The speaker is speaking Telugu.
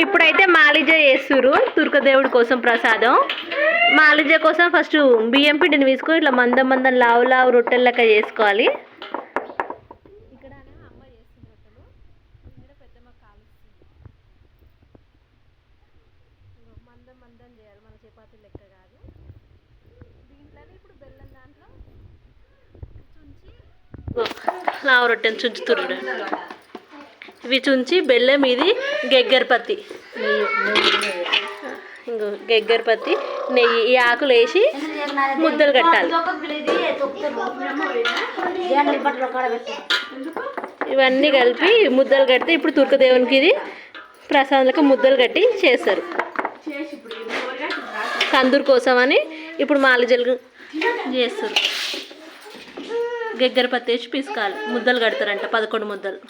ఇప్పుడైతే మాలిజ చేస్తుర్రు దుర్గదేవుడి కోసం ప్రసాదం. మాలిజ కోసం ఫస్ట్ బియ్యం పిండిని తీసుకొని ఇట్లా మందం మందం లావు లావు రొట్టెల లెక్క చేసుకోవాలి. ఇక్కడ అమ్మ చేస్తుంది రొట్టెలు, పెద్దమ్మ కాలుస్తుంది. మందం మందం చేయాలి, మన చపాతీ లెక్క కాదు. దీంట్లోనే ఇప్పుడు బెల్లం దాంట్లో చుంచి లావు రొట్టెని చుంచుతుర్రు. ఇవి చుంచి బెల్లం, ఇది గెగ్గరపత్తి, ఇంకో గెగ్గరపత్తి, నెయ్యి, ఈ ఆకులు వేసి ముద్దలు కట్టాలి. ఇవన్నీ కలిపి ముద్దలు కడితే ఇప్పుడు దుర్గదేవునికి ఇది ప్రసాదాలకు ముద్దలు కట్టి చేస్తారు. కందూరు కోసం అని ఇప్పుడు మాలజలు చేస్తారు. గెగ్గరపత్తి వేసి పిసకాలి, ముద్దలు కడతారంట, 11 ముద్దలు.